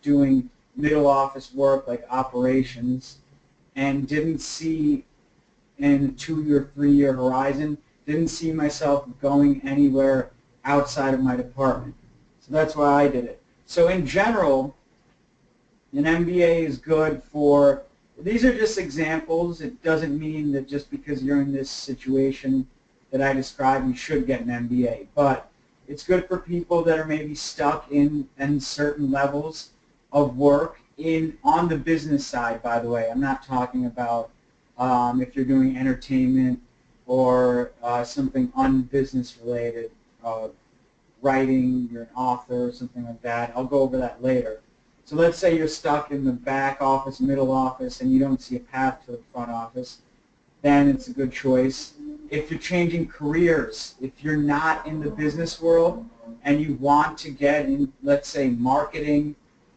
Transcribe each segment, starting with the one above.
doing middle office work like operations, and didn't see in a 2 or 3 year horizon, didn't see myself going anywhere outside of my department. So that's why I did it. So in general, an MBA is good for, these are just examples. It doesn't mean that just because you're in this situation that I described, you should get an MBA. But it's good for people that are maybe stuck in certain levels of work on the business side, by the way. I'm not talking about if you're doing entertainment or something unbusiness related, writing, you're an author or something like that. I'll go over that later. So let's say you're stuck in the back office, middle office, and you don't see a path to the front office, then it's a good choice. If you're changing careers, if you're not in the business world and you want to get in, let's say, marketing,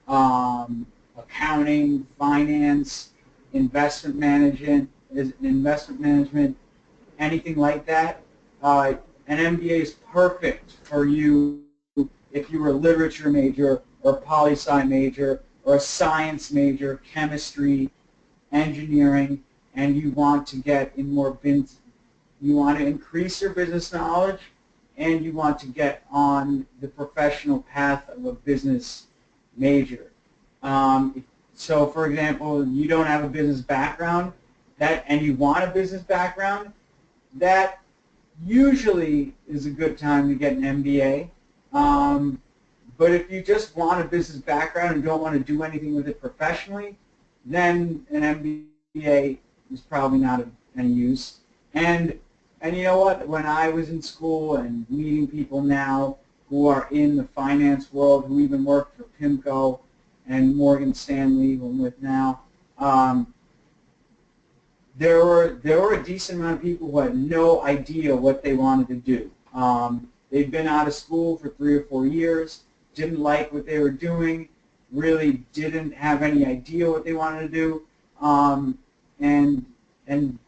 accounting, finance, investment management, anything like that, an MBA is perfect for you if you were a literature major or a poli-sci major or a science major, chemistry, engineering, and you want to get in more you want to increase your business knowledge, and you want to get on the professional path of a business major. So, for example, you don't have a business background, and you want a business background, that usually is a good time to get an MBA. But if you just want a business background and don't want to do anything with it professionally, then an MBA is probably not of any use. And you know what? When I was in school and meeting people now who are in the finance world, who even work for PIMCO and Morgan Stanley, who I'm with now, there were a decent amount of people who had no idea what they wanted to do. They'd been out of school for 3 or 4 years, didn't like what they were doing, really didn't have any idea what they wanted to do, and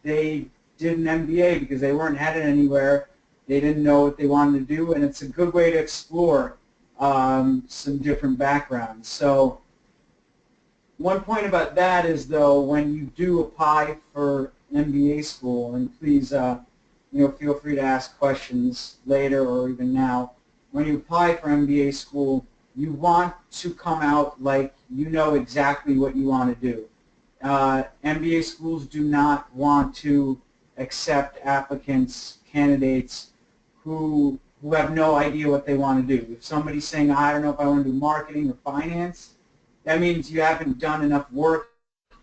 they did an MBA because they weren't headed anywhere. They didn't know what they wanted to do, and it's a good way to explore some different backgrounds. So one point about that is, though, when you do apply for MBA school, and please feel free to ask questions later or even now, when you apply for MBA school, you want to come out like you know exactly what you want to do. MBA schools do not want to accept applicants, candidates who have no idea what they want to do. If somebody's saying, I don't know if I want to do marketing or finance, that means you haven't done enough work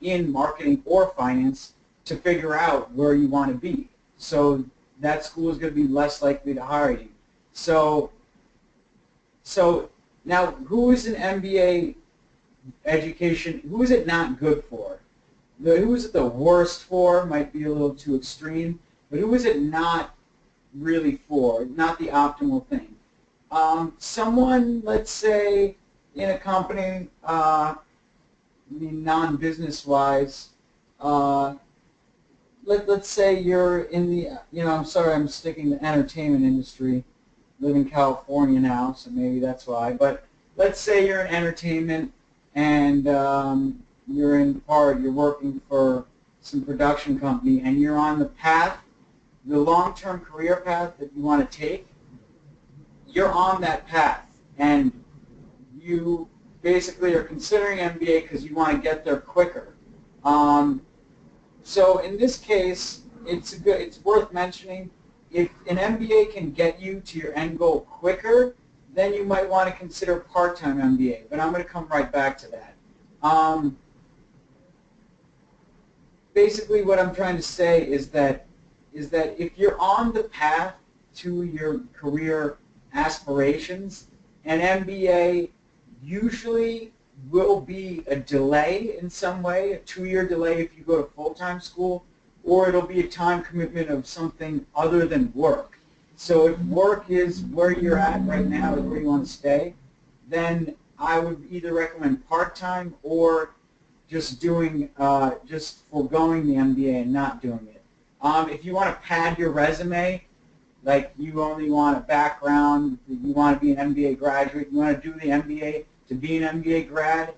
in marketing or finance to figure out where you want to be. So that school is going to be less likely to hire you. So now, who is an MBA education, who is it not good for? Who is it the worst for might be a little too extreme, but who is it not really for, not the optimal thing? Someone, let's say, in a company, non-business wise, let's say you're in the, I'm sorry, I'm sticking to the entertainment industry. Live in California now, so maybe that's why. But let's say you're in entertainment and you're working for some production company, and you're on the path, the long-term career path that you want to take. You're on that path, and you basically are considering MBA because you want to get there quicker. So in this case, it's worth mentioning, if an MBA can get you to your end goal quicker, then you might want to consider part-time MBA. But I'm going to come right back to that. Basically, what I'm trying to say is that if you're on the path to your career aspirations, an MBA usually will be a delay in some way, a 2-year delay if you go to full-time school, or it'll be a time commitment of something other than work. So if work is where you're at right now, is where you want to stay, then I would either recommend part-time or just foregoing the MBA and not doing it. If you want to pad your resume, like you only want a background, you want to be an MBA graduate, you want to do the MBA to be an MBA grad,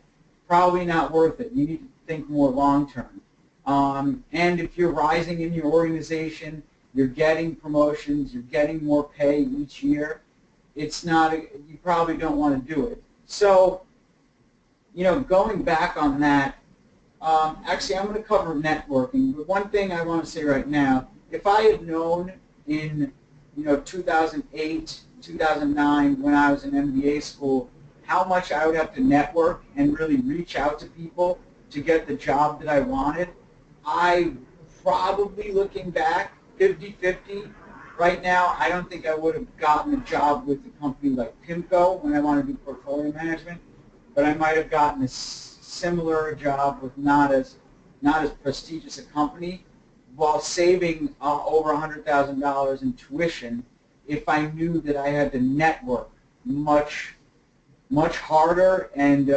probably not worth it. You need to think more long term. And if you're rising in your organization, you're getting promotions, you're getting more pay each year, it's not, you probably don't want to do it. So, going back on that, actually I'm going to cover networking, but one thing I want to say right now, if I had known in 2008, 2009 when I was in MBA school how much I would have to network and really reach out to people to get the job that I wanted, I probably, looking back, 50-50 right now, I don't think I would have gotten a job with a company like PIMCO when I wanted to do portfolio management, but I might have gotten a similar job with not as prestigious a company while saving over $100,000 in tuition if I knew that I had to network much harder and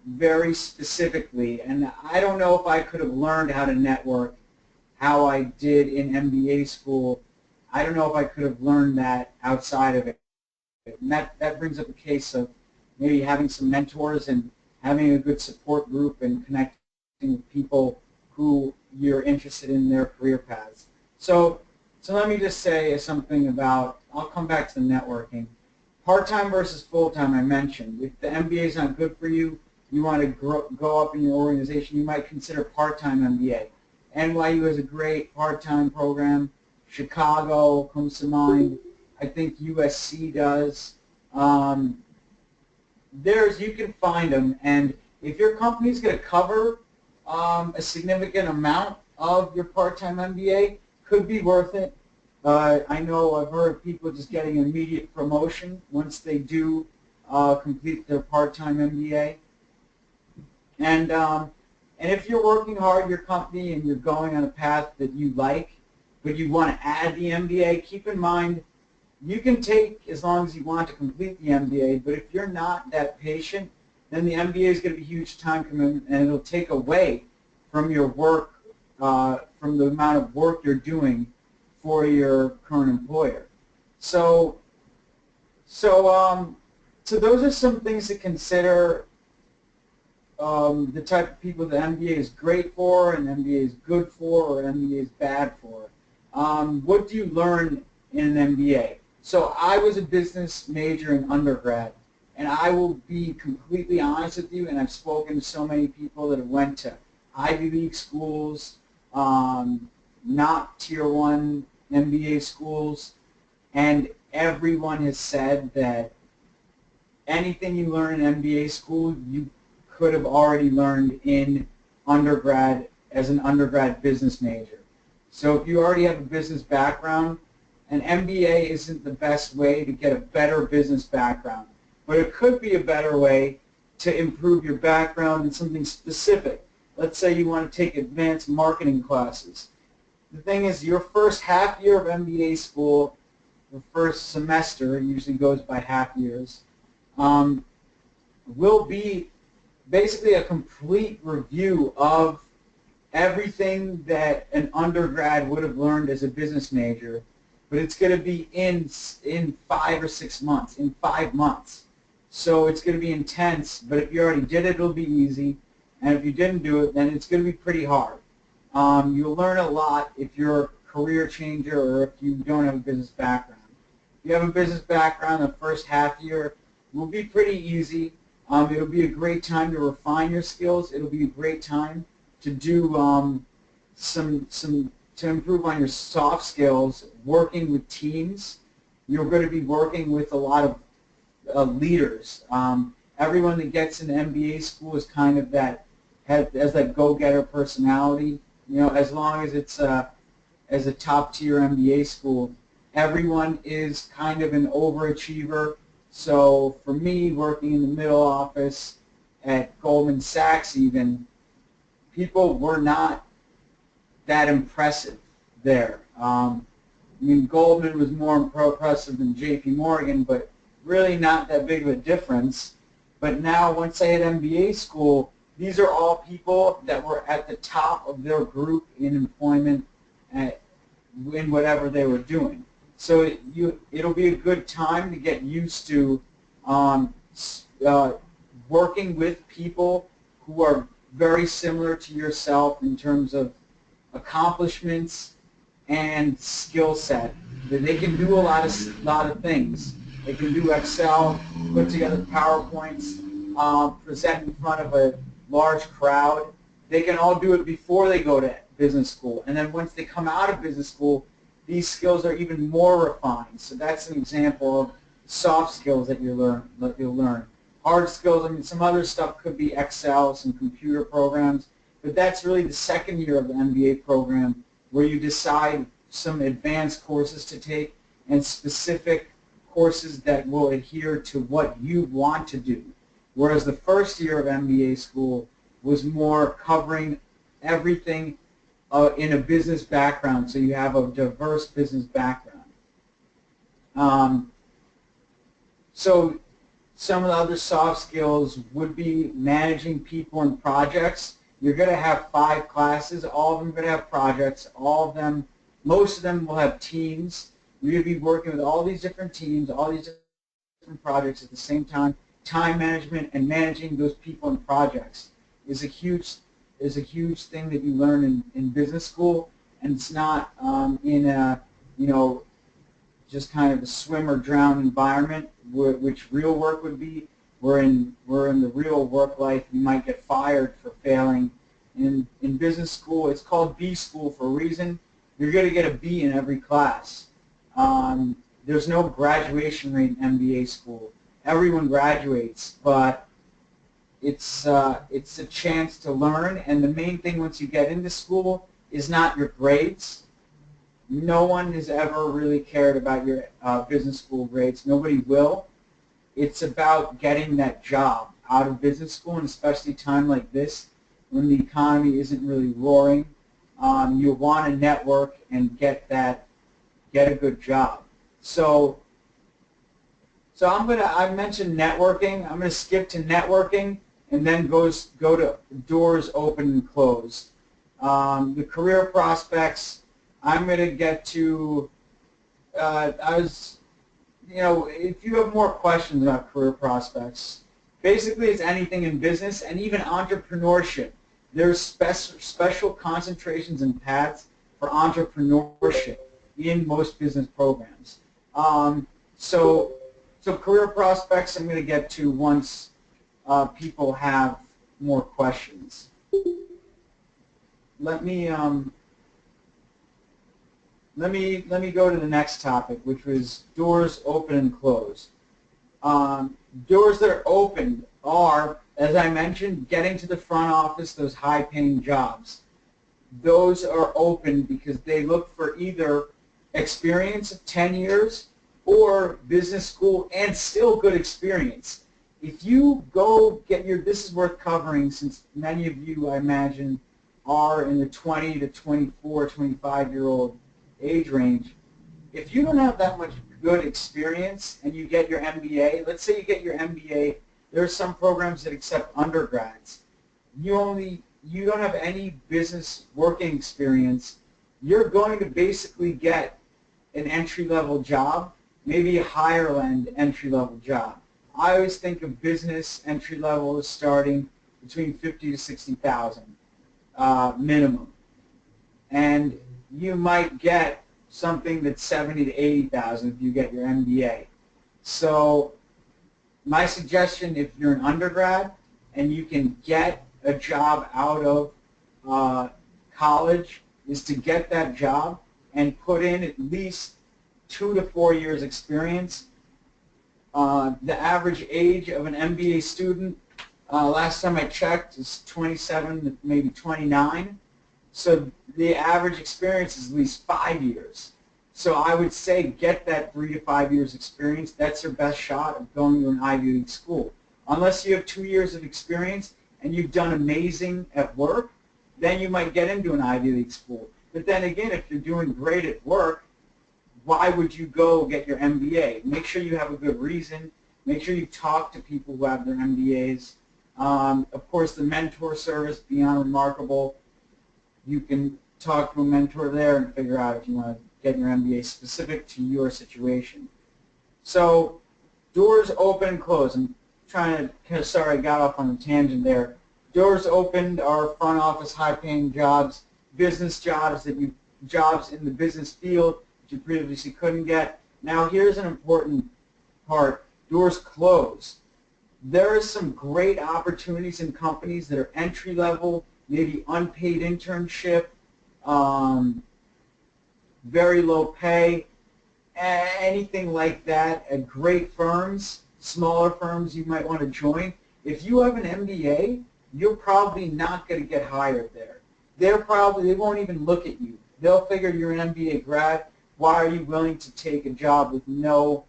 very specifically. And I don't know if I could have learned how to network how I did in MBA school. I don't know if I could have learned that outside of it. And that brings up a case of maybe having some mentors and having a good support group and connecting with people who you're interested in their career paths. So let me just say something about, I'll come back to the networking. Part-time versus full-time I mentioned. If the MBA is not good for you, you want to go up in your organization, you might consider part-time MBA. NYU has a great part-time program. Chicago comes to mind. I think USC does. You can find them, and if your company is going to cover a significant amount of your part-time MBA, could be worth it. I know I've heard of people just getting immediate promotion once they do complete their part-time MBA. And if you're working hard in your company and you're going on a path that you like, but you want to add the MBA, keep in mind you can take as long as you want to complete the MBA, but if you're not that patient, then the MBA is going to be a huge time commitment and it'll take away from your work, from the amount of work you're doing for your current employer. So those are some things to consider. The type of people the MBA is great for, and MBA is good for, or MBA is bad for. What do you learn in an MBA? So I was a business major in undergrad, and I will be completely honest with you, and I've spoken to so many people that have went to Ivy League schools, not Tier 1 MBA schools, and everyone has said that anything you learn in MBA school, you could have already learned in undergrad as an undergrad business major. So if you already have a business background, an MBA isn't the best way to get a better business background, but it could be a better way to improve your background in something specific. Let's say you want to take advanced marketing classes. The thing is, your first half year of MBA school, the first semester, usually goes by half years, will be basically a complete review of everything that an undergrad would have learned as a business major, but it's going to be in 5 or 6 months, in 5 months. So it's going to be intense, but if you already did it, it'll be easy, and if you didn't do it, then it's going to be pretty hard. You'll learn a lot if you're a career changer or if you don't have a business background. If you have a business background, the first half year will be pretty easy. It'll be a great time to refine your skills. It'll be a great time to do to improve on your soft skills, working with teams. You're going to be working with a lot of leaders. Everyone that gets into MBA school is kind of has that go-getter personality. As long as it's as a top-tier MBA school, everyone is kind of an overachiever. So for me, working in the middle office at Goldman Sachs even, people were not that impressive there. Goldman was more impressive than JP Morgan, but really not that big of a difference. But now once I hit MBA school, these are all people that were at the top of their group in employment in whatever they were doing. So it'll be a good time to get used to working with people who are very similar to yourself in terms of accomplishments and skill set. That they can do a lot of things. They can do Excel, put together PowerPoints, present in front of a large crowd. They can all do it before they go to business school. And then once they come out of business school, these skills are even more refined. So that's an example of soft skills that you'll learn. Hard skills, I mean, some other stuff could be Excel, some computer programs, but that's really the second year of the MBA program where you decide some advanced courses to take and specific courses that will adhere to what you want to do. Whereas the first year of MBA school was more covering everything in a business background, so you have a diverse business background. So some of the other soft skills would be managing people and projects. You're going to have 5 classes. All of them are going to have projects. Most of them will have teams. You're going to be working with all these different teams, all these different projects at the same time. Time management and managing those people and projects is a huge thing that you learn in business school, and it's not in a just kind of a swim or drown environment, which real work would be. We're in the real work life. You might get fired for failing. In business school, it's called B school for a reason. You're going to get a B in every class. There's no graduation rate in MBA school. Everyone graduates, but it's a chance to learn. And the main thing once you get into school is not your grades. No one has ever really cared about your business school grades. Nobody will. It's about getting that job out of business school, and especially a time like this when the economy isn't really roaring. You'll want to network and get a good job. So I mentioned networking. I'm going to skip to networking and then go to doors open and closed. The career prospects, I'm going to get to, if you have more questions about career prospects, basically it's anything in business and even entrepreneurship. There's special concentrations and paths for entrepreneurship in most business programs. So career prospects I'm going to get to once people have more questions. Let me go to the next topic, which was doors open and closed. Doors that are open are, as I mentioned, getting to the front office, those high-paying jobs. Those are open because they look for either experience of 10 years or business school and still good experience. If you go get this is worth covering since many of you, I imagine, are in the 20 to 24, 25-year-old age range. If you don't have that much good experience and you get your MBA, let's say you get your MBA, there are some programs that accept undergrads. You don't have any business working experience. You're going to basically get an entry-level job, maybe a higher-end entry-level job. I always think of business entry-level as starting between 50 to 60,000 minimum, and you might get something that's 70 to 80,000 if you get your MBA. So my suggestion, if you're an undergrad and you can get a job out of college, is to get that job and put in at least 2 to 4 years experience. The average age of an MBA student, last time I checked, is 27 to maybe 29. So the average experience is at least 5 years. So I would say get that 3 to 5 years experience. That's your best shot of going to an Ivy League school. Unless you have 2 years of experience and you've done amazing at work, then you might get into an Ivy League school. But then again, if you're doing great at work, why would you go get your MBA? Make sure you have a good reason. Make sure you talk to people who have their MBAs. Of course, the mentor service, beyond remarkable. You can talk to a mentor there and figure out if you want to get your MBA specific to your situation. So doors open and close. I'm trying to, sorry, I got off on a tangent there. Doors opened are front office, high-paying jobs, business jobs jobs in the business field that you previously couldn't get. Now here's an important part. Doors closed. There are some great opportunities in companies that are entry level, maybe unpaid internship, very low pay, anything like that at great firms, smaller firms you might want to join. If you have an MBA, you're probably not going to get hired there. They won't even look at you. They'll figure you're an MBA grad. Why are you willing to take a job with no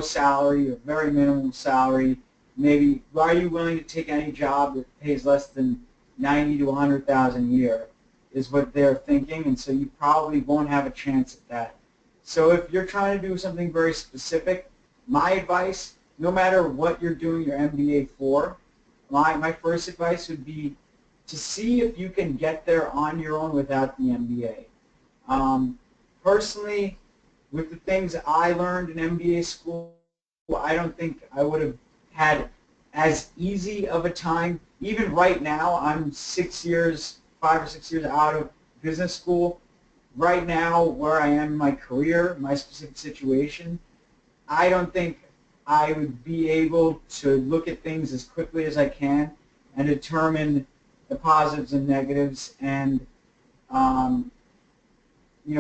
salary or very minimum salary? Maybe why are you willing to take any job that pays less than 90 to 100,000 a year? Is what they're thinking, and so you probably won't have a chance at that. So if you're trying to do something very specific, my advice, no matter what you're doing your MBA for, my first advice would be to see if you can get there on your own without the MBA. Personally, with the things I learned in MBA school, I don't think I would have had as easy of a time. Even right now, I'm 5 or 6 years out of business school. Right now, where I am in my career, my specific situation, I don't think I would be able to look at things as quickly as I can and determine the positives and negatives and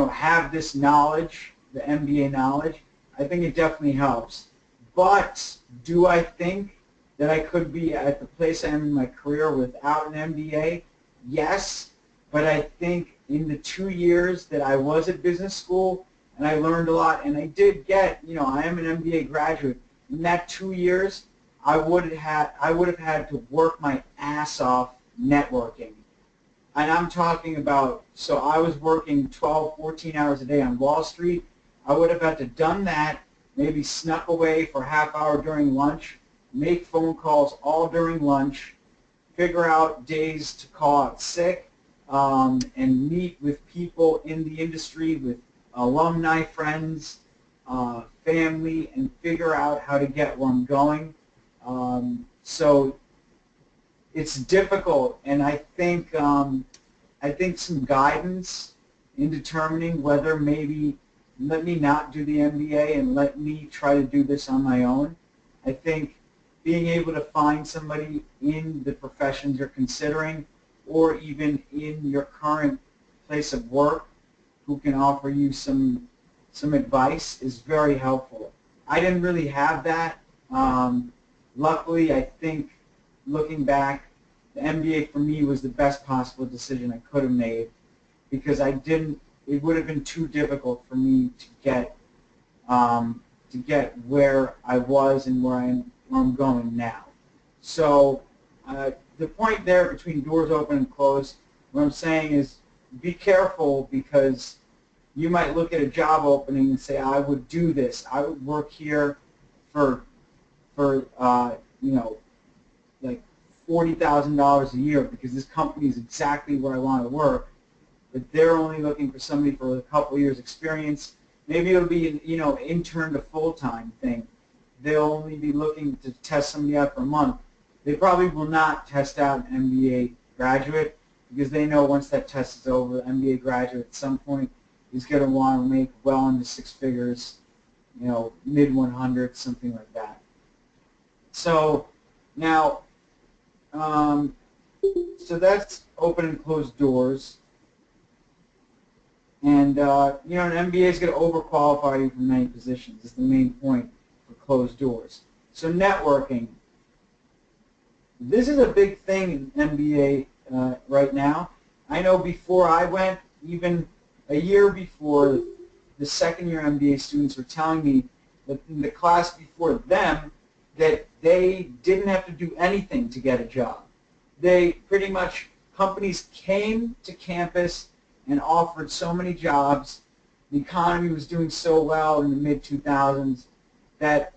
have this knowledge, the MBA knowledge. I think it definitely helps. But do I think that I could be at the place I am in my career without an MBA? Yes, but I think in the 2 years that I was at business school and I learned a lot, and I did get, I am an MBA graduate. In that 2 years, I would have had to work my ass off networking. And I'm talking about, so I was working 12, 14 hours a day on Wall Street. I would have had to done that, maybe snuck away for a half hour during lunch, make phone calls all during lunch, figure out days to call out sick, and meet with people in the industry, with alumni friends, family, and figure out how to get where I'm going. So it's difficult, and I think some guidance in determining whether maybe let me not do the MBA and let me try to do this on my own. I think being able to find somebody in the professions you're considering or even in your current place of work who can offer you some advice is very helpful. I didn't really have that. Luckily, I think looking back, the MBA for me was the best possible decision I could have made because it would have been too difficult for me to get where I was and where I'm going now. So the point there between doors open and closed, what I'm saying is be careful because you might look at a job opening and say, I would do this. I would work here for like $40,000 a year because this company is exactly where I want to work. But they're only looking for somebody for a couple of years experience. Maybe it'll be an intern to full-time thing. They'll only be looking to test somebody out for a month. They probably will not test out an MBA graduate because they know once that test is over, the MBA graduate at some point is going to want to make well into six figures, mid 100s, something like that. So now, so that's open and closed doors. And, an MBA is going to overqualify you for many positions. That's the main point for closed doors. So networking. This is a big thing in MBA right now. I know before I went, even a year before, the second-year MBA students were telling me that in the class before them that they didn't have to do anything to get a job. They pretty much, companies came to campus and offered so many jobs. The economy was doing so well in the mid-2000s that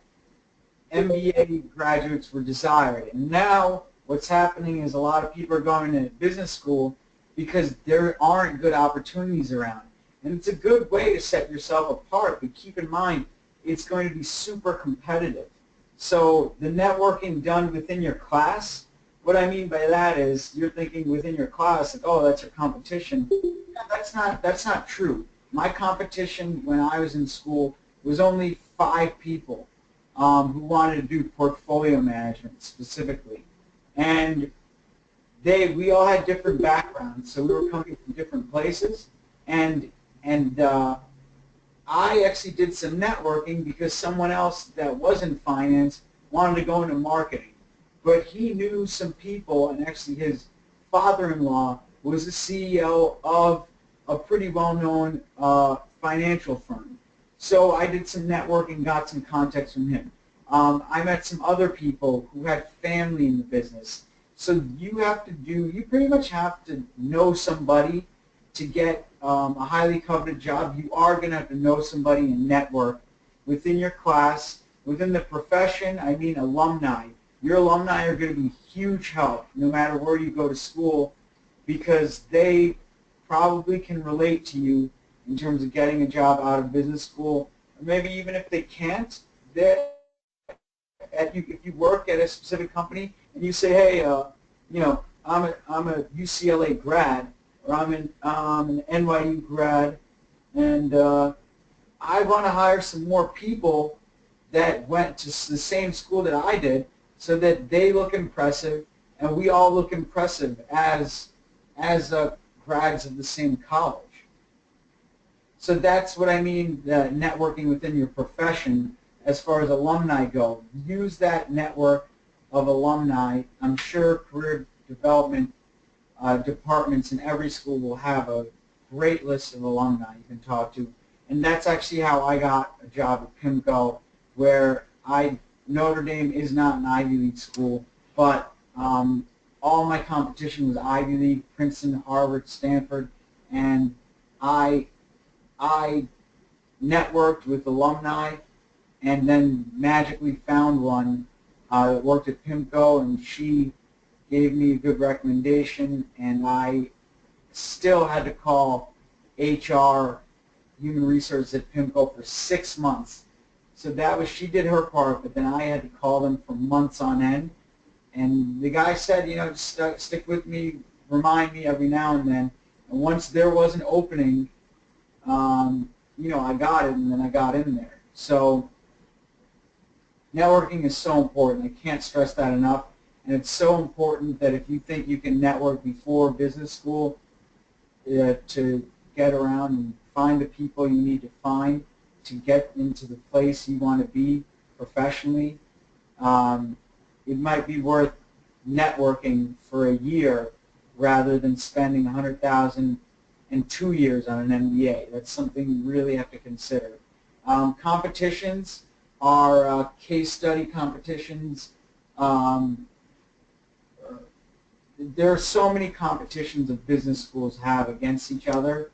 MBA graduates were desired. And now what's happening is a lot of people are going to business school because there aren't good opportunities around. And it's a good way to set yourself apart, but keep in mind it's going to be super competitive. So the networking done within your class, what I mean by that is you're thinking within your class, like, oh, that's your competition. That's not true. My competition when I was in school was only 5 people who wanted to do portfolio management specifically. And we all had different backgrounds, so we were coming from different places. And, and I actually did some networking because someone else that was in finance wanted to go into marketing. But he knew some people, and actually his father-in-law was the CEO of a pretty well-known financial firm. So I did some networking, got some contacts from him. I met some other people who had family in the business. So you pretty much have to know somebody to get a highly coveted job. You are going to have to know somebody and network within your class, within the profession. I mean alumni. Your alumni are going to be huge help no matter where you go to school because they probably can relate to you in terms of getting a job out of business school. Or maybe even if they can't, if you work at a specific company and you say, hey, I'm a UCLA grad, or I'm an NYU grad, and I want to hire some more people that went to the same school that I did so that they look impressive and we all look impressive as grads of the same college. So that's what I mean, networking within your profession as far as alumni go. Use that network of alumni. I'm sure career development departments in every school will have a great list of alumni you can talk to. And that's actually how I got a job at PIMCO, where Notre Dame is not an Ivy League school, but all my competition was Ivy League, Princeton, Harvard, Stanford, and I networked with alumni and then magically found one that worked at PIMCO, and she gave me a good recommendation, and I still had to call HR, human resources at PIMCO for 6 months. So she did her part, but then I had to call them for months on end. And the guy said, just stick with me, remind me every now and then. And once there was an opening, I got it, and then I got in there. So networking is so important. I can't stress that enough. And it's so important that if you think you can network before business school to get around and find the people you need to find to get into the place you want to be professionally, it might be worth networking for a year rather than spending $100,000 and 2 years on an MBA. That's something you really have to consider. Competitions are case study competitions. There are so many competitions that business schools have against each other,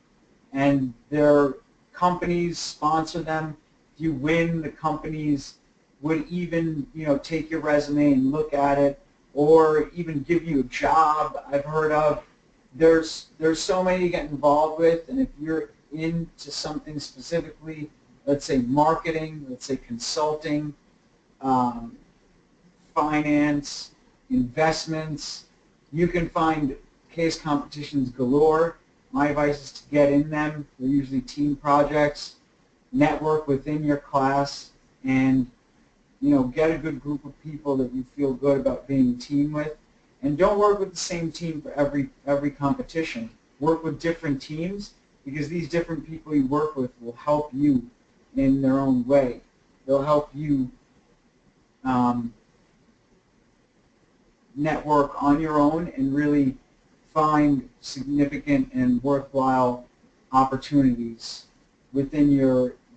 and their companies sponsor them. If you win, the companies would even take your resume and look at it, or even give you a job. I've heard of. There's so many to get involved with, and if you're into something specifically, let's say marketing, let's say consulting, finance, investments, you can find case competitions galore. My advice is to get in them. They're usually team projects. Network within your class, and get a good group of people that you feel good about being a team with. And don't work with the same team for every competition. Work with different teams, because these different people you work with will help you in their own way. They'll help you network on your own and really find significant and worthwhile opportunities within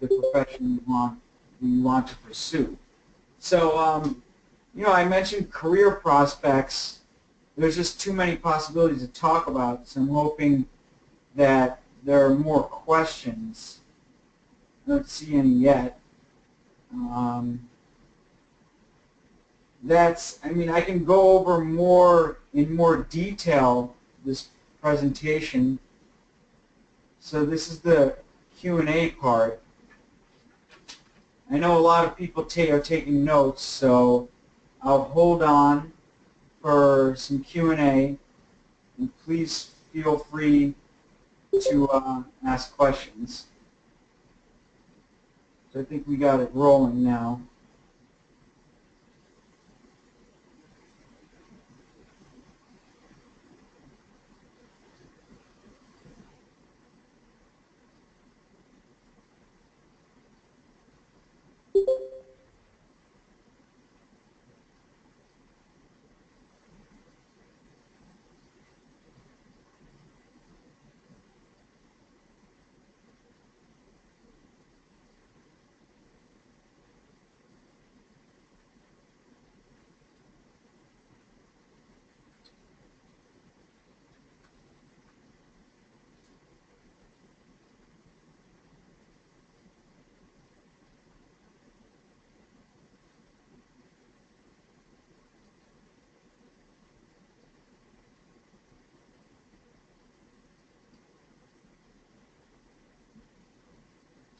the profession you want to pursue. So, I mentioned career prospects. There's just too many possibilities to talk about, so I'm hoping that there are more questions. I don't see any yet. I can go over in more detail this presentation. So this is the Q&A part. I know a lot of people are taking notes, so I'll hold on for some Q&A, and please feel free to ask questions. So I think we got it rolling now.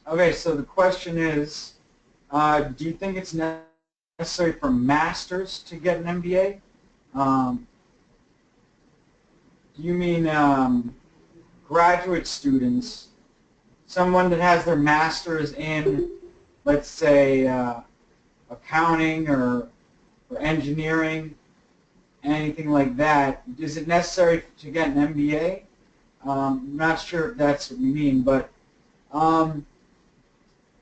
Okay, so the question is, do you think it's necessary for masters to get an MBA? Do you mean graduate students, someone that has their master's in, let's say, accounting or engineering, anything like that? Is it necessary to get an MBA? I'm not sure if that's what you mean, but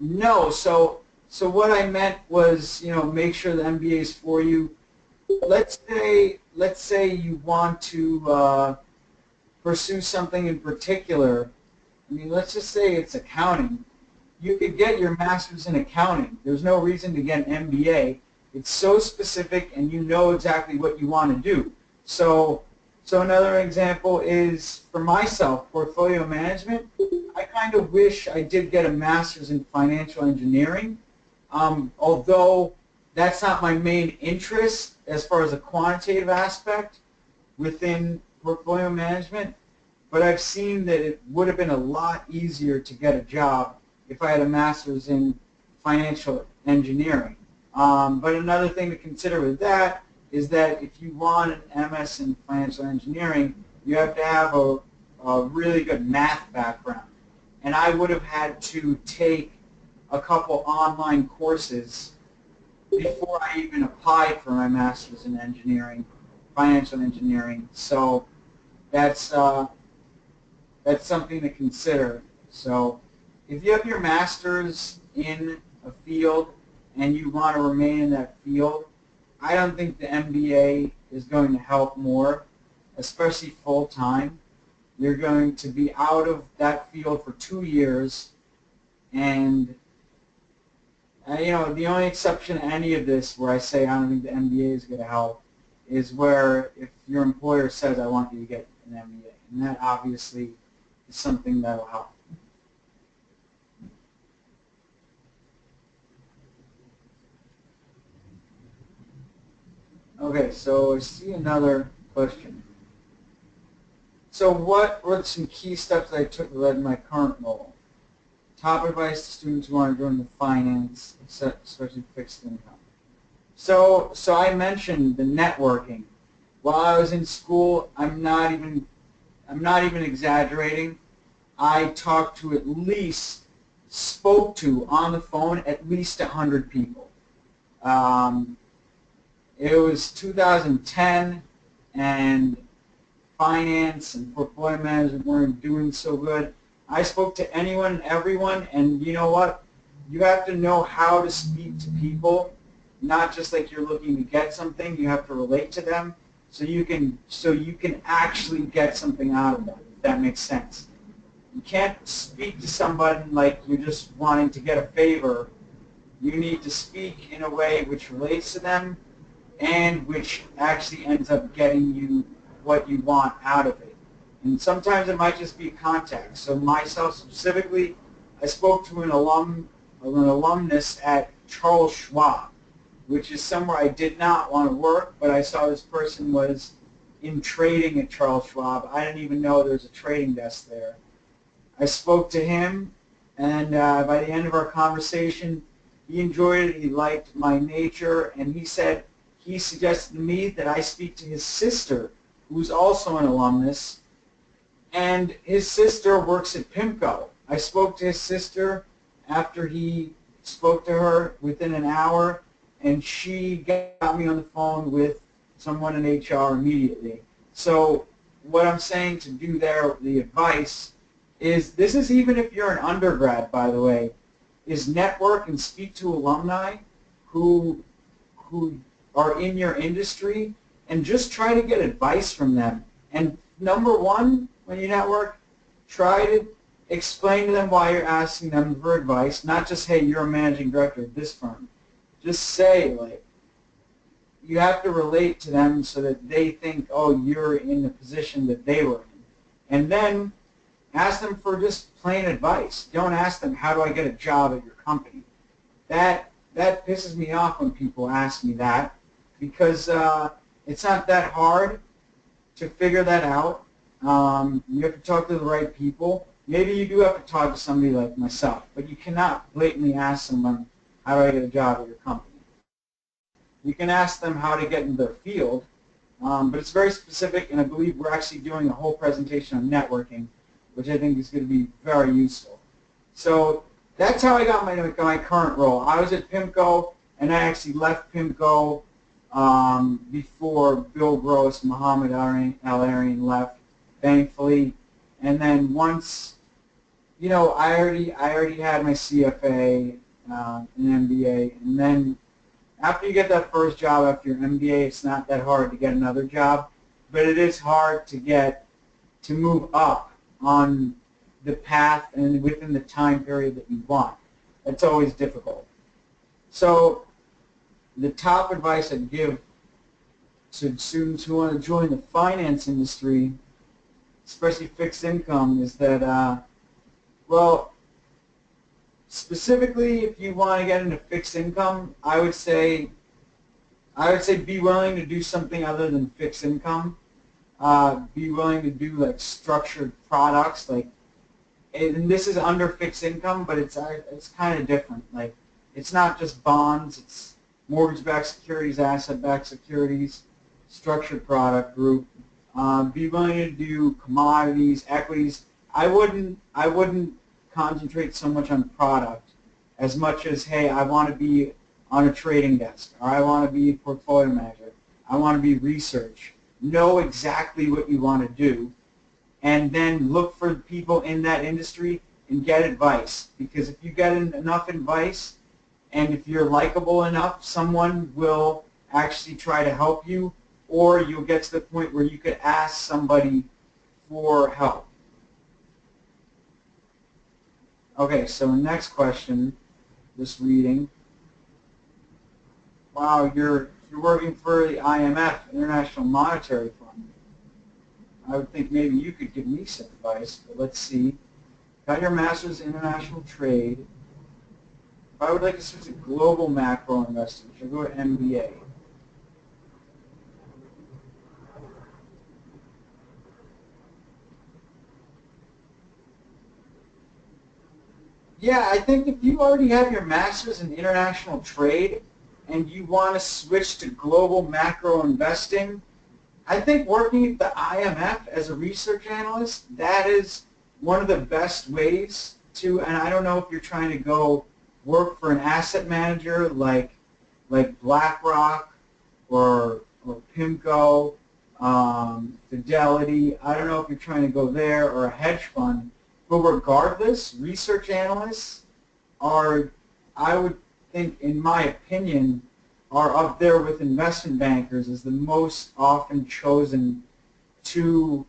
no. So what I meant was, make sure the MBA is for you. Let's say you want to pursue something in particular. I mean, let's just say it's accounting. You could get your master's in accounting. There's no reason to get an MBA. It's so specific, and you know exactly what you want to do. So another example is for myself, portfolio management. I kind of wish I did get a master's in financial engineering, although that's not my main interest as far as a quantitative aspect within portfolio management. But I've seen that it would have been a lot easier to get a job if I had a master's in financial engineering. But another thing to consider with that is that if you want an MS in financial engineering, you have to have a really good math background. And I would have had to take a couple online courses before I even applied for my master's in engineering, financial engineering. So that's something to consider. So if you have your master's in a field and you want to remain in that field, I don't think the MBA is going to help more, especially full-time. You're going to be out of that field for 2 years, and the only exception to any of this where I say I don't think the MBA is going to help is where if your employer says, I want you to get an MBA, and that obviously is something that will help. Okay, so I see another question. So what were some key steps I took that led to my current role? Top advice to students who want to go into finance, especially fixed income. So I mentioned the networking. While I was in school, I'm not even exaggerating. I spoke to on the phone at least 100 people. It was 2010, and finance and portfolio management weren't doing so good. I spoke to anyone and everyone, and you know what? You have to know how to speak to people, not just like you're looking to get something. You have to relate to them, so you can actually get something out of them, if that makes sense. You can't speak to somebody like you're just wanting to get a favor. You need to speak in a way which relates to them and which actually ends up getting you what you want out of it. And sometimes it might just be context. So myself specifically, I spoke to an alumnus at Charles Schwab, which is somewhere I did not want to work, but I saw this person was in trading at Charles Schwab. I didn't even know there was a trading desk there. I spoke to him, and by the end of our conversation, He enjoyed it. He liked my nature, and he said he suggested to me that I speak to his sister, who's also an alumnus, and his sister works at PIMCO. I spoke to his sister after he spoke to her within an hour, and she got me on the phone with someone in HR immediately. So what I'm saying to do there, the advice, is this is even if you're an undergrad, by the way, is network and speak to alumni who are in your industry and just try to get advice from them. And number one, when you network, try to explain to them why you're asking them for advice, not just, hey, you're a managing director of this firm. Just say, like, you have to relate to them so that they think, oh, you're in the position that they were in. And then ask them for just plain advice. Don't ask them, how do I get a job at your company? That pisses me off when people ask me that, because it's not that hard to figure that out. You have to talk to the right people. Maybe you do have to talk to somebody like myself, but you cannot blatantly ask someone, how do I get a job at your company? You can ask them how to get in their field, but it's very specific, and I believe we're actually doing a whole presentation on networking, which I think is going to be very useful. So that's how I got my current role. I was at PIMCO, and I actually left PIMCO before Bill Gross, Muhammad Al-Arian left, thankfully. And then once, you know, I already had my CFA, an MBA, and then after you get that first job after your MBA, it's not that hard to get another job, but it is hard to move up on the path and within the time period that you want. That's always difficult. So the top advice I'd give to students who want to join the finance industry, especially fixed income, is that, well, specifically if you want to get into fixed income, I would say be willing to do something other than fixed income. Be willing to do like structured products, like, and this is under fixed income, but it's kind of different. Like, it's not just bonds; it's mortgage-backed securities, asset-backed securities, structured product group. Be willing to do commodities, equities. I wouldn't concentrate so much on product as much as, hey, I want to be on a trading desk, or I want to be a portfolio manager. I want to be research. Know exactly what you want to do, and then look for people in that industry and get advice. Because if you get enough advice, and if you're likable enough, someone will actually try to help you, or you'll get to the point where you could ask somebody for help. Okay, so next question, this reading. Wow, you're working for the IMF, International Monetary Fund. I would think maybe you could give me some advice, but let's see. Got your master's in international trade. If I would like to switch to global macro investing, should I go to MBA? Yeah, I think if you already have your master's in international trade and you want to switch to global macro investing, I think working at the IMF as a research analyst, that is one of the best ways to, and I don't know if you're trying to go work for an asset manager like BlackRock or PIMCO, Fidelity. I don't know if you're trying to go there, or a hedge fund. But regardless, research analysts are, I would think, in my opinion, are up there with investment bankers as the most often chosen to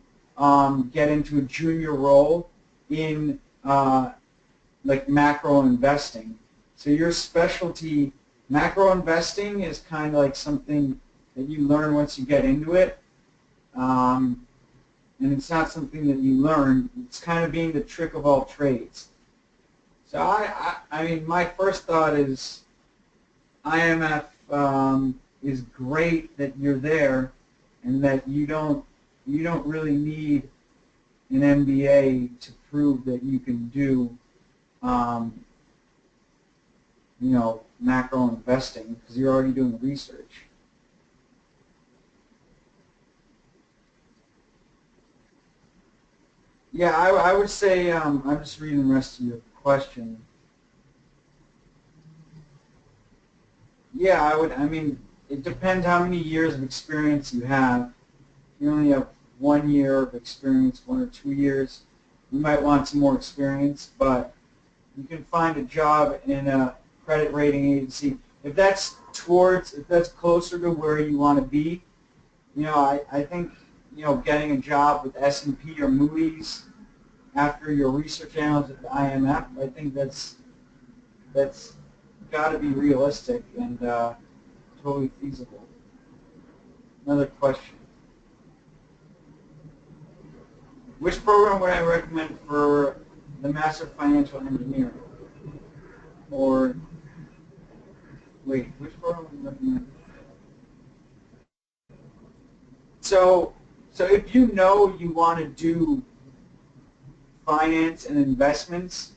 get into a junior role in like macro investing. So your specialty, macro investing, is kind of like something that you learn once you get into it. And it's not something that you learn. It's kind of being the trick of all trades. So I mean, my first thought is IMF is great that you're there, and that you don't really need an MBA to prove that you can do macro investing because you're already doing research. Yeah, I would say I'm just reading the rest of your question. Yeah, I mean, it depends how many years of experience you have. If you only have 1 year of experience, 1 or 2 years, you might want some more experience, but you can find a job in a credit rating agency. If that's closer to where you want to be, I think, getting a job with S&P or Moody's after your research analyst at the IMF, I think that's got to be realistic and totally feasible. Another question. Which program would I recommend for the Master of Financial Engineering? Or, wait, which program would you recommend? So if you know you want to do finance and investments,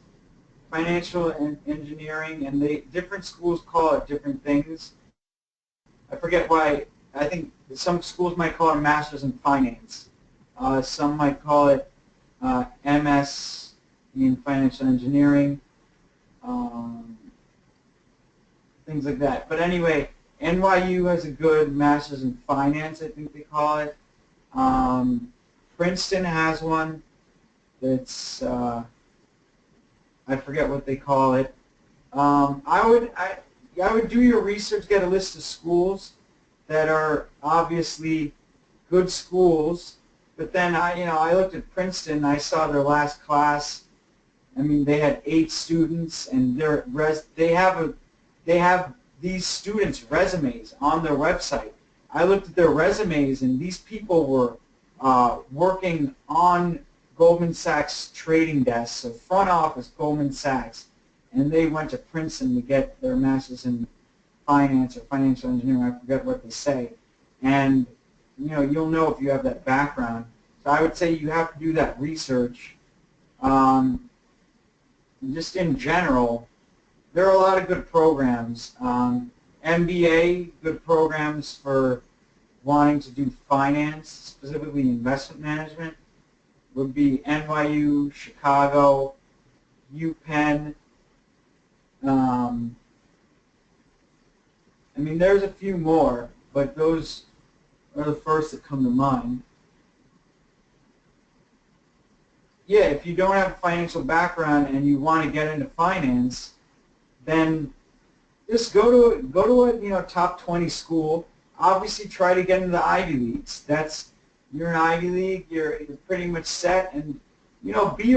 financial and engineering, and different schools call it different things. I forget why. I think some schools might call it a master's in finance. Some might call it MS in financial engineering, things like that. But anyway, NYU has a good master's in finance, I think they call it. Princeton has one that's, I forget what they call it. I would do your research, get a list of schools that are obviously good schools. But then I looked at Princeton. I saw their last class. I mean, they had 8 students, and they have these students' resumes on their website. I looked at their resumes, and these people were working on Goldman Sachs trading desks, so front office Goldman Sachs, and they went to Princeton to get their master's in finance or financial engineering. I forget what they say, and you'll know if you have that background. So I would say you have to do that research. Just in general, there are a lot of good programs. MBA, good programs for wanting to do finance, specifically investment management, would be NYU, Chicago, UPenn. I mean, there's a few more, but those are the first that come to mind. Yeah, if you don't have a financial background and you want to get into finance, then just go to a top 20 school. Obviously, try to get into the Ivy Leagues. You're an Ivy League. You're pretty much set, and be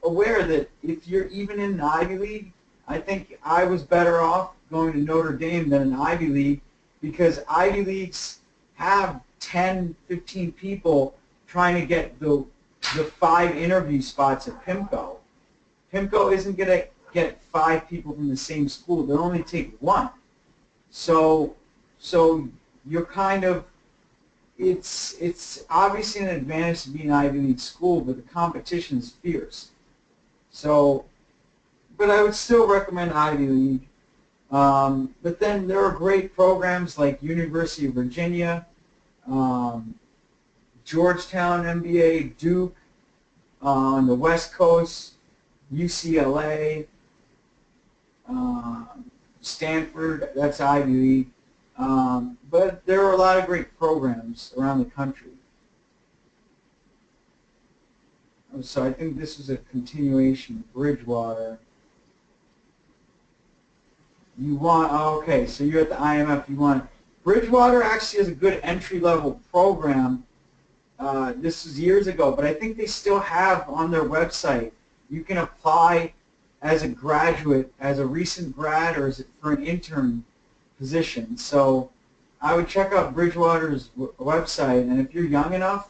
aware that if you're even in the Ivy League, I think I was better off going to Notre Dame than an Ivy League, because Ivy Leagues have 10, 15 people trying to get the 5 interview spots at PIMCO. PIMCO isn't going to get 5 people from the same school. They'll only take 1. So you're kind of, it's obviously an advantage to be an Ivy League school, but the competition is fierce. So, but I would still recommend Ivy League. But then there are great programs like University of Virginia, Georgetown MBA, Duke, on the West Coast, UCLA, Stanford, that's Ivy League. But there are a lot of great programs around the country. So I think this is a continuation of Bridgewater. You want, okay, so you're at the IMF, you want, Bridgewater actually has a good entry-level program. This was years ago, but I think they still have on their website, you can apply as a graduate, as a recent grad, or for an intern position. So I would check out Bridgewater's website, and if you're young enough,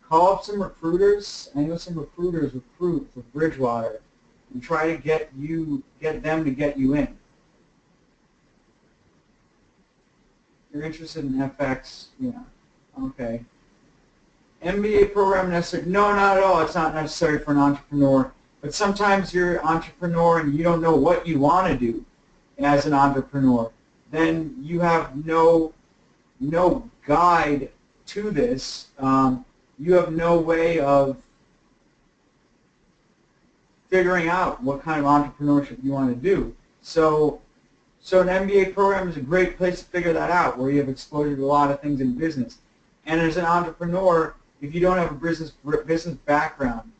call up some recruiters. I know some recruiters recruit for Bridgewater, and try to get them to get you in. You're interested in FX, yeah, okay. MBA program necessary? No, not at all. It's not necessary for an entrepreneur. But sometimes you're an entrepreneur and you don't know what you want to do. as an entrepreneur, then you have no guide to this. You have no way of figuring out what kind of entrepreneurship you want to do. So an MBA program is a great place to figure that out, where you have exposure to a lot of things in business. And as an entrepreneur, if you don't have a business background,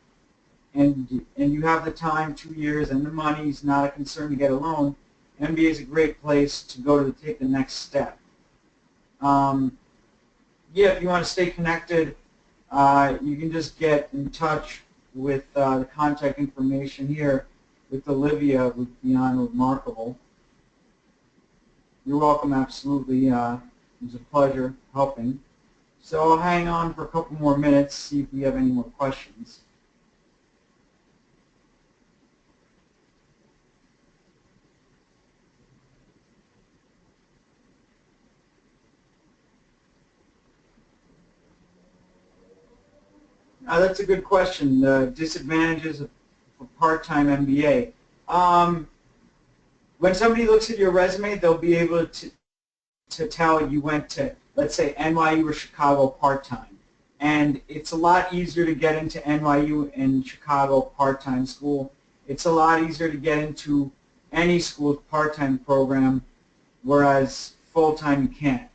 and you have the time, 2 years, and the money is not a concern to get a loan, MBA is a great place to go to take the next step. Yeah, if you want to stay connected, you can just get in touch with the contact information here with Olivia with Beyond Remarkable. You're welcome, absolutely. It was a pleasure helping. So I'll hang on for a couple more minutes, see if we have any more questions. That's a good question. The disadvantages of part-time MBA. When somebody looks at your resume, they'll be able to tell you went to, let's say, NYU or Chicago part-time. And it's a lot easier to get into NYU and Chicago part-time school. It's a lot easier to get into any school's part-time program, whereas full-time you can't.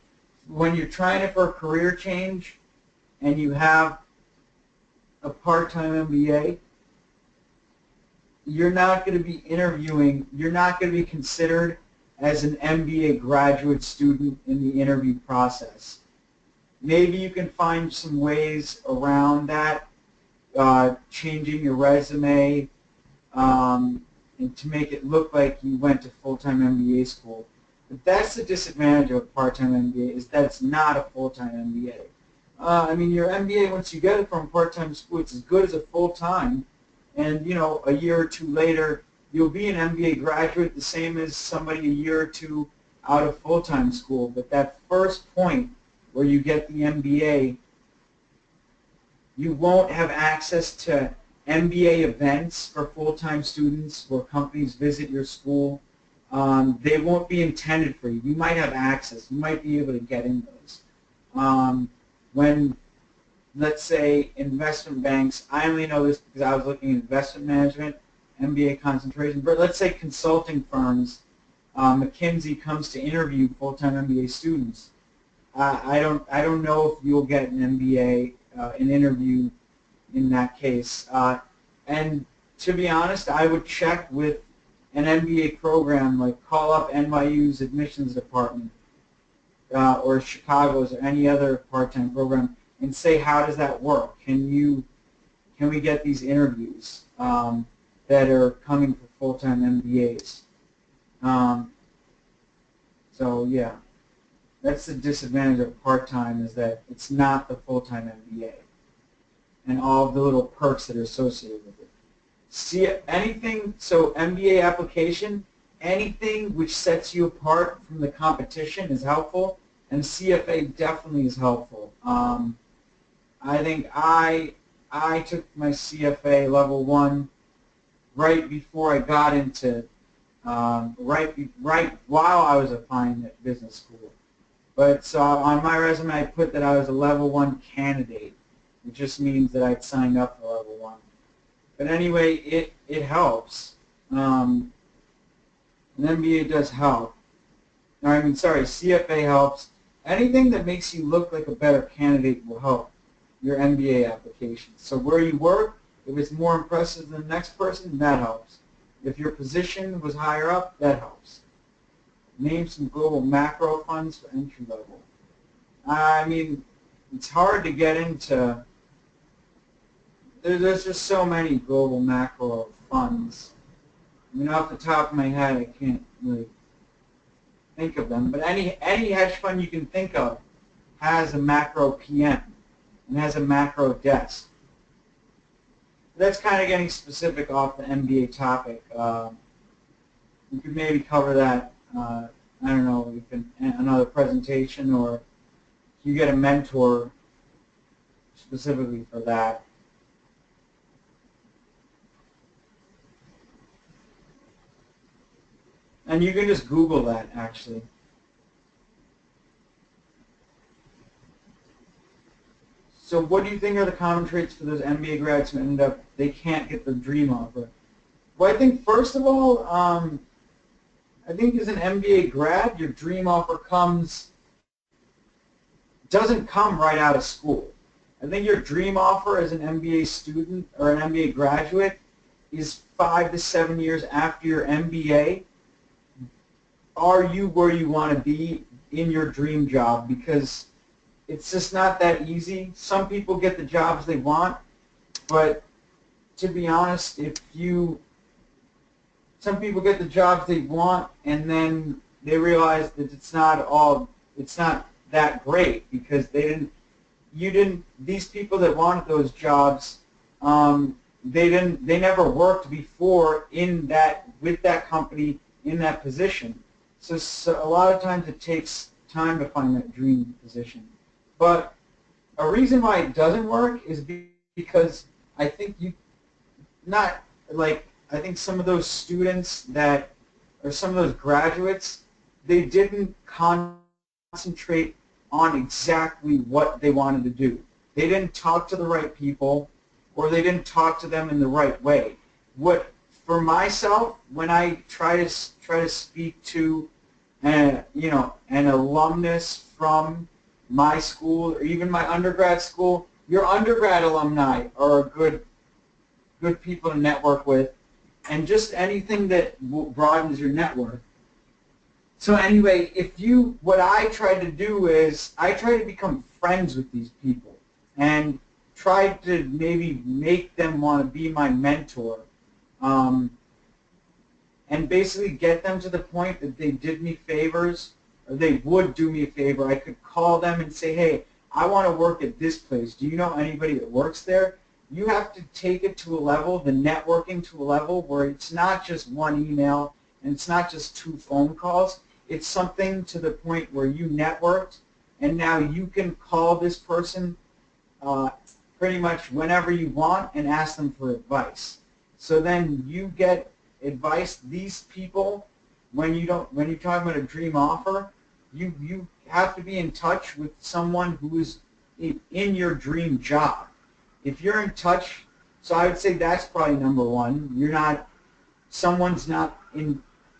When you're trying it for a career change and you have a part-time MBA, you're not going to be interviewing, you're not going to be considered as an MBA graduate student in the interview process. Maybe you can find some ways around that, changing your resume and to make it look like you went to full-time MBA school. But that's the disadvantage of a part-time MBA, is that it's not a full-time MBA. I mean, your MBA, once you get it from part-time school, it's as good as a full-time. And, you know, a year or two later, you'll be an MBA graduate, the same as somebody a year or two out of full-time school. But that first point where you get the MBA, you won't have access to MBA events for full-time students where companies visit your school. They won't be intended for you. You might have access. You might be able to get in those. When, let's say, investment banks, I only know this because I was looking at investment management, MBA concentration, but let's say consulting firms, McKinsey comes to interview full-time MBA students. I don't know if you'll get an MBA, an interview in that case. And to be honest, I would check with an MBA program, like call up NYU's admissions department or Chicago's or any other part-time program and say, how does that work? Can we get these interviews that are coming for full-time MBAs? So yeah, that's the disadvantage of part-time, is that it's not the full-time MBA and all of the little perks that are associated with it. See, anything, so MBA application, anything which sets you apart from the competition is helpful, and CFA definitely is helpful. I think I took my CFA level 1 right before I got into, right while I was applying at business school. But so on my resume I put that I was a level 1 candidate, which just means that I'd signed up for level 1. But anyway, it helps. An MBA does help. I mean, sorry, CFA helps. Anything that makes you look like a better candidate will help your MBA application. So where you work, if it's more impressive than the next person, that helps. If your position was higher up, that helps. Name some global macro funds for entry level. I mean, it's hard to get into. There's just so many global macro funds. I mean, off the top of my head, I can't really think of them. But any hedge fund you can think of has a macro PM and has a macro desk. That's kind of getting specific off the MBA topic. We could maybe cover that, I don't know, another presentation, or you get a mentor specifically for that. And you can just Google that, actually. So what do you think are the common traits for those MBA grads who end up, they can't get their dream offer? Well, I think first of all, I think as an MBA grad, your dream offer doesn't come right out of school. I think your dream offer as an MBA student or an MBA graduate is 5 to 7 years after your MBA. Are you where you want to be in your dream job? Because it's just not that easy. Some people get the jobs they want, but to be honest, some people get the jobs they want and then they realize that it's not that great because these people that wanted those jobs, they never worked before with that company in that position. So a lot of times it takes time to find that dream position. But a reason why it doesn't work is because I think I think some of those students or some of those graduates, they didn't concentrate on exactly what they wanted to do. They didn't talk to the right people, or they didn't talk to them in the right way. For myself, when I try to speak to an alumnus from my school or even my undergrad school, your undergrad alumni are good people to network with, and just anything that broadens your network. So anyway, what I try to do is I try to become friends with these people and try to maybe make them want to be my mentor, and basically get them to the point that they did me favors, or they would do me a favor. I could call them and say, hey, I want to work at this place. Do you know anybody that works there? You have to take it to a level, the networking to a level where it's not just one email and it's not just 2 phone calls. It's something to the point where you networked and now you can call this person pretty much whenever you want and ask them for advice. So then you get advice. These people, when you're talking about a dream offer, you have to be in touch with someone who is in your dream job. If you're in touch, so I would say that's probably number one. An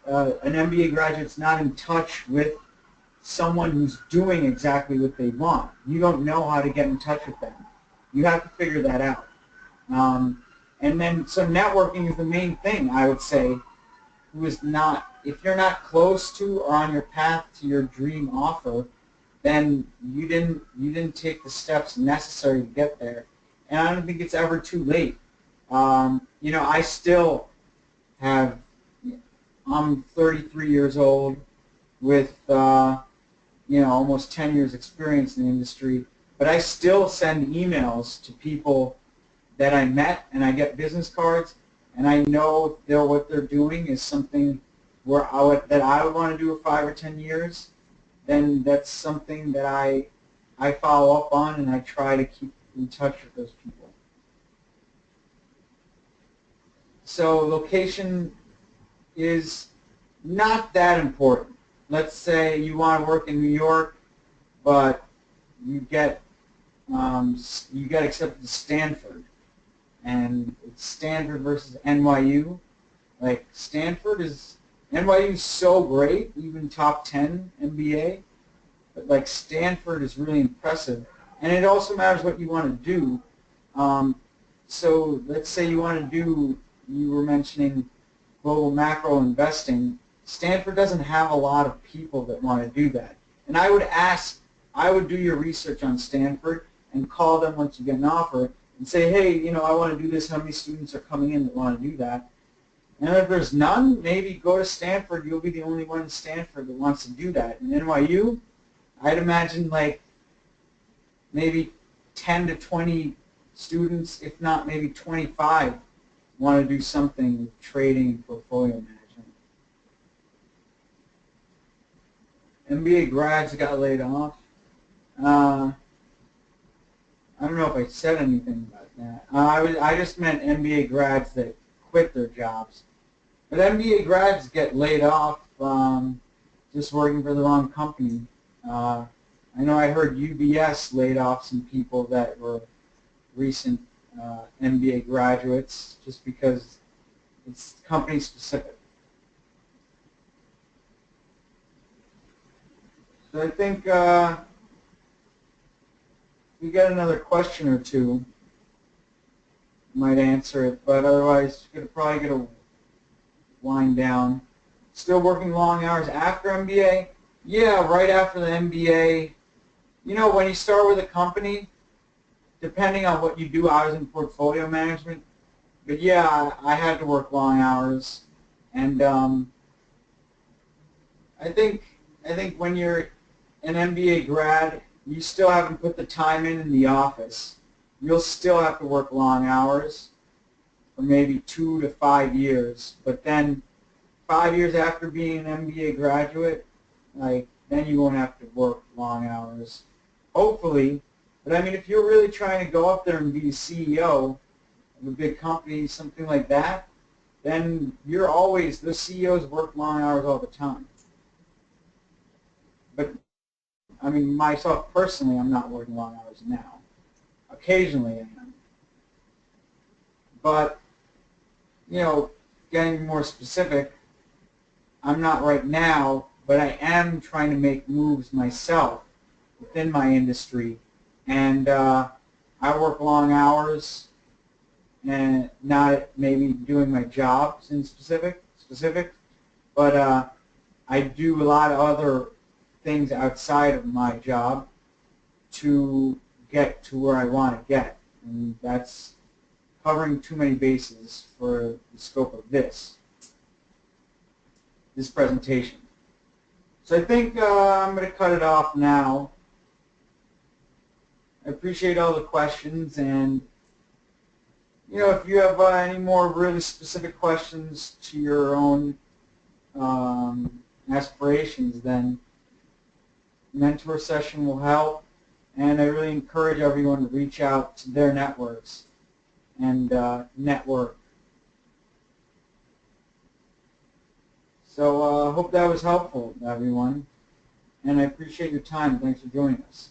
MBA graduate's not in touch with someone who's doing exactly what they want. You don't know how to get in touch with them. You have to figure that out. So networking is the main thing, I would say. If you're not close to or on your path to your dream offer, then you didn't take the steps necessary to get there. And I don't think it's ever too late. I'm 33 years old with almost 10 years experience in the industry, but I still send emails to people that I met, and I get business cards, and I know what they're doing is something that I would want to do for 5 or 10 years. Then that's something that I follow up on, and I try to keep in touch with those people. So location is not that important. Let's say you want to work in New York, but you get accepted to Stanford, and it's Stanford versus NYU. Like NYU is so great, even top 10 MBA, but like Stanford is really impressive. And it also matters what you want to do. So let's say you were mentioning global macro investing. Stanford doesn't have a lot of people that want to do that. And I would do your research on Stanford and call them once you get an offer and say, hey, I want to do this. How many students are coming in that want to do that? And if there's none, maybe go to Stanford. You'll be the only one in Stanford that wants to do that. In NYU, I'd imagine maybe 10 to 20 students, if not maybe 25, want to do something with trading and portfolio management. MBA grads got laid off. I don't know if I said anything about that. I just meant MBA grads that quit their jobs. But MBA grads get laid off just working for the wrong company. I know I heard UBS laid off some people that were recent MBA graduates just because it's company specific. So I think we got another question or two, might answer it, but otherwise you're probably going to wind down. Still working long hours after MBA? Yeah, right after the MBA. You know, when you start with a company, depending on what you do, I was in portfolio management, but yeah, I had to work long hours, and I think when you're an MBA grad, you still haven't put the time in the office. You'll still have to work long hours for maybe 2 to 5 years, but then 5 years after being an MBA graduate, then you won't have to work long hours. Hopefully, but I mean, if you're really trying to go up there and be a CEO of a big company, something like that, then the CEOs work long hours all the time. But I mean, myself personally, I'm not working long hours now. Occasionally I am. But, getting more specific, I'm not right now, but I am trying to make moves myself within my industry. And I work long hours and not maybe doing my jobs in specific, but I do a lot of other things outside of my job to get to where I want to get. And that's covering too many bases for the scope of this presentation. So I think I'm going to cut it off now. I appreciate all the questions, and if you have any more really specific questions to your own aspirations, then mentor session will help, and I really encourage everyone to reach out to their networks and network. So I hope that was helpful, everyone, and I appreciate your time. Thanks for joining us.